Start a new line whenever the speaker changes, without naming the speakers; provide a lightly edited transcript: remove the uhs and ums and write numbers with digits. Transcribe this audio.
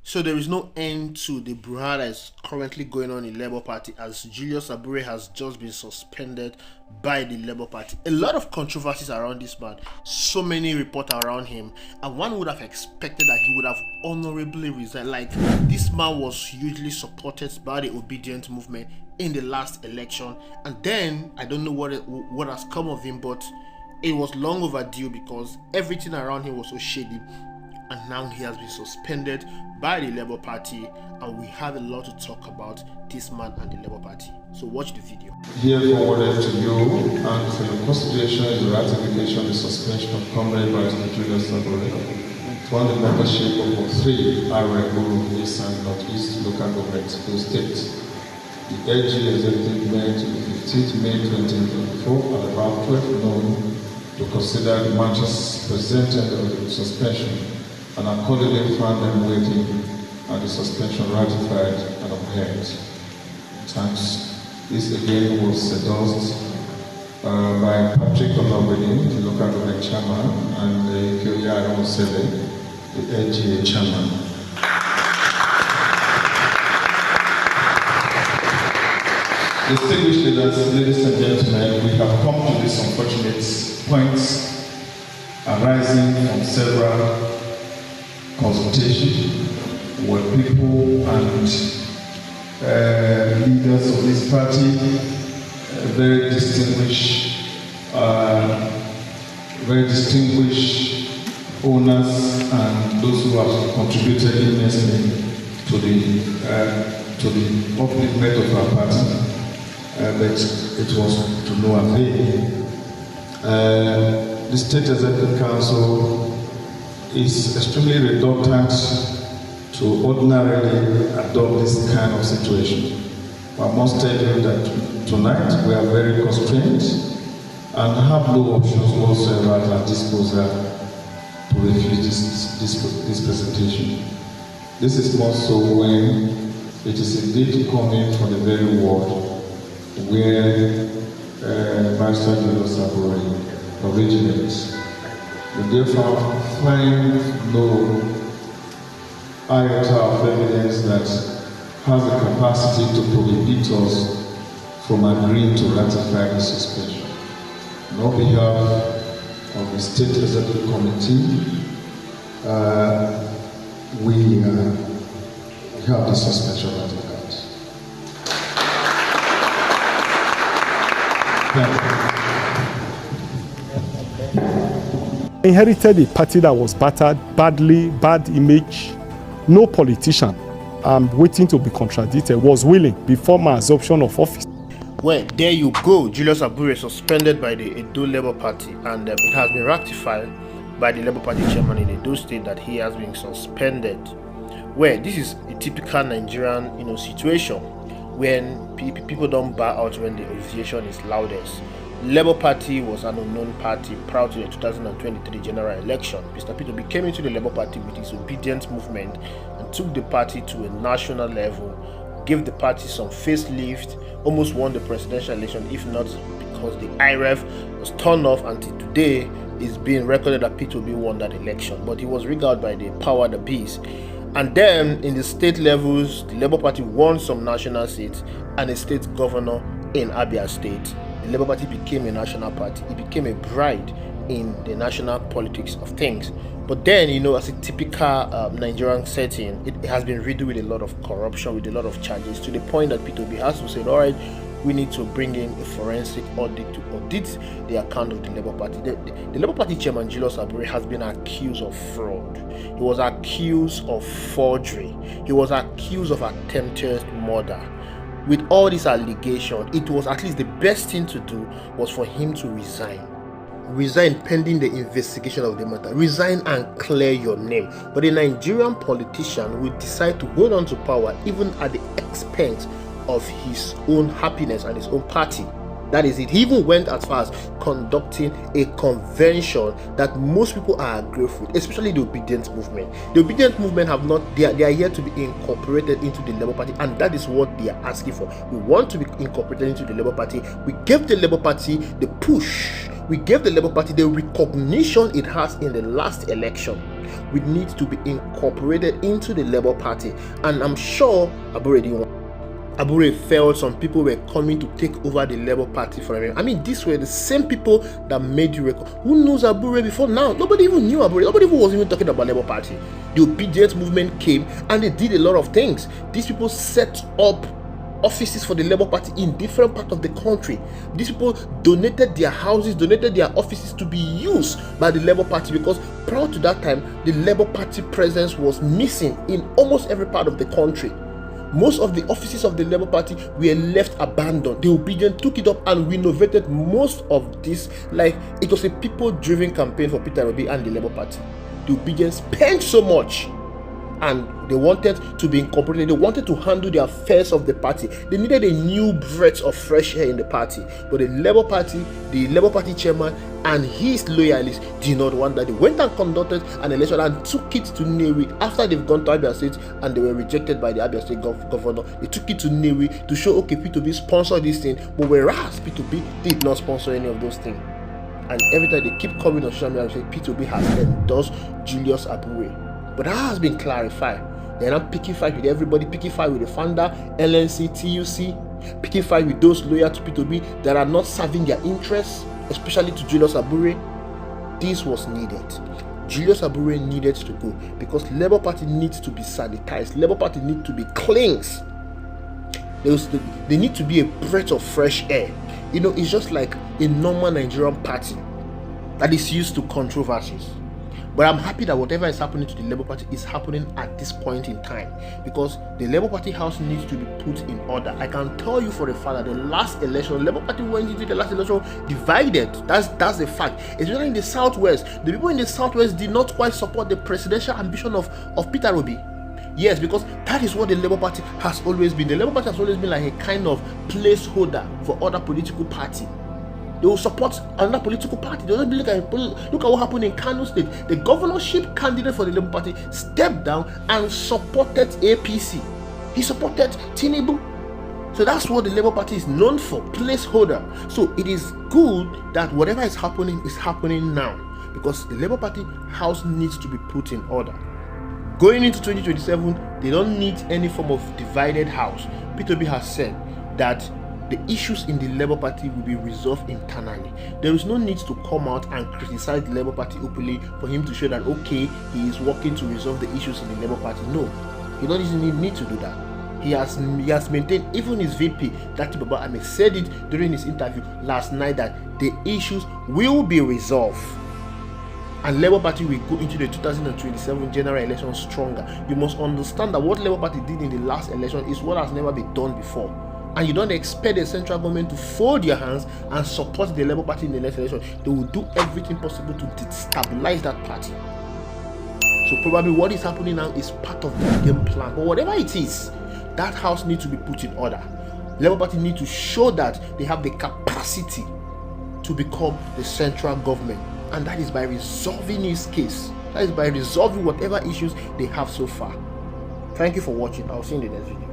So there is no end to the brouhaha that is currently going on in Labour Party, as Julius Abure has just been suspended by the Labour Party. A lot of controversies around this man, so many reports around him, and one would have expected that he would have honorably resigned. Like, this man was hugely supported by the obedient movement in the last election, and then I don't know what has come of him, but it was long overdue because everything around him was so shady. And now he has been suspended by the Labour Party, and we have a lot to talk about this man and the Labour Party. So watch the video.
Here forwarded to you and for your consideration is the ratification of the suspension of Comrade Barrister Julius Abure from the membership of 3 Abure East and Northeast local governments in the state. The AG executive met to the 15th May 2024 at about 12 noon to consider the matters presented of the suspension, and accordingly found them waiting and the suspension ratified and upheld. Thanks. This again was endorsed by Patrick Olobedin, the local government chairman, and Kyoya Osele, the LGA chairman. Distinguished leaders, ladies and gentlemen, we have come to these unfortunate points arising from several consultations with people and leaders of this party, very distinguished owners and those who have contributed immensely to the upliftment of our party, but it was to no avail. The State Executive Council is extremely reluctant to ordinarily adopt this kind of situation. I must tell you that tonight we are very constrained and have no options whatsoever at our disposal to refuse this presentation. This is more so when it is indeed coming from the very ward where Barrister Julius Abure originates. We therefore find no iota of evidence that has the capacity to prohibit us from agreeing to ratify the suspension. On behalf of the State Executive Committee, we have the suspension ratified. Thank you.
Inherited a party that was battered badly, bad image. No politician waiting to be contradicted was willing before my assumption of office.
Well, there you go. Julius Abure suspended by the Edo Labour Party, and it has been ratified by the Labour Party chairman in Edo State that he has been suspended. Well, this is a typical Nigerian, situation when people don't bow out when the opposition is loudest. Labour Party was an unknown party prior to the 2023 general election. Mr. P2B came into the Labour Party with his obedient movement and took the party to a national level, gave the party some facelift, almost won the presidential election, if not because the IREF was turned off until today is being recorded that P2B won that election. But he was regaled by the power of the beast. And then in the state levels, the Labour Party won some national seats and a state governor in Abure State. The Labour Party became a national party. It became a bride in the national politics of things. But then, as a typical Nigerian setting, it has been riddled with a lot of corruption, with a lot of charges, to the point that P2B has to say, all right, we need to bring in a forensic audit to audit the account of the Labour Party. The Labour Party chairman, Julius Abure, has been accused of fraud. He was accused of forgery. He was accused of attempted murder. With all this allegation, it was at least the best thing to do was for him to resign. Resign pending the investigation of the matter. Resign and clear your name. But a Nigerian politician will decide to hold on to power even at the expense of his own happiness and his own party. That is it. He even went as far as conducting a convention that most people are grateful, especially the obedient movement. The obedient movement they are yet to be incorporated into the Labour Party, and that is what they are asking for. We want to be incorporated into the Labour Party. We gave the Labour Party the push We gave the Labour Party the recognition it has in the last election. We need to be incorporated into the Labour Party, and I'm sure Abure felt some people were coming to take over the Labour Party for him. I mean, these were the same people that made you record. Who knows Abure before now? Nobody even knew Abure. Nobody even was even talking about Labour Party. The obedience movement came and they did a lot of things. These people set up offices for the Labour Party in different parts of the country. These people donated their houses, donated their offices to be used by the Labour Party, because prior to that time, the Labour Party presence was missing in almost every part of the country. Most of the offices of the Labour Party were left abandoned. The Obedient took it up and renovated most of this. Like, it was a people-driven campaign for Peter Obi and the Labour Party. The Obedient spent so much, and they wanted to be incorporated. They wanted to handle the affairs of the party. They needed a new breath of fresh air in the party. But the Labour Party chairman and his loyalists did not want that. They went and conducted an election and took it to Nnewi after they've gone to Abia State and they were rejected by the Abia State governor. They took it to Nnewi to show, okay, P2B sponsored this thing, but whereas P2B did not sponsor any of those things. And every time they keep coming on social media and say P2B has endorsed Julius Abure. But that has been clarified. They're not picking fight with everybody, picking fight with the founder, LNC, TUC, picking fight with those loyal to P2B that are not serving their interests, especially to Julius Abure. This was needed. Julius Abure needed to go because Labour Party needs to be sanitized. Labour Party needs to be cleansed. They need to be a breath of fresh air. You know, it's just like a normal Nigerian party that is used to controversies. But I'm happy that whatever is happening to the Labour Party is happening at this point in time, because the Labour Party house needs to be put in order. I can tell you for a fact that the last election, Labour Party went into the last election divided. That's a fact. Especially in the Southwest. The people in the Southwest did not quite support the presidential ambition of Peter Obi. Yes, because that is what the Labour Party has always been. The Labour Party has always been like a kind of placeholder for other political parties. They will support another political party. They don't look at what happened in Kano State. The governorship candidate for the Labour Party stepped down and supported APC. He supported Tinubu. So that's what the Labour Party is known for, placeholder. So it is good that whatever is happening now, because the Labour Party house needs to be put in order. Going into 2027, they don't need any form of divided house. P2B has said that the issues in the Labour Party will be resolved internally. There is no need to come out and criticize the Labour Party openly for him to show that, okay, he is working to resolve the issues in the Labour Party. No, he doesn't need to do that. He has maintained, even his VP, Dr. Baba Ahmed, said it during his interview last night that the issues will be resolved. And Labour Party will go into the 2027 general election stronger. You must understand that what Labour Party did in the last election is what has never been done before. And you don't expect the central government to fold their hands and support the Labour Party in the next election. They will do everything possible to destabilize that party. So probably what is happening now is part of the game plan. But whatever it is, that house needs to be put in order. Labour Party need to show that they have the capacity to become the central government. And that is by resolving his case. That is by resolving whatever issues they have so far. Thank you for watching. I'll see you in the next video.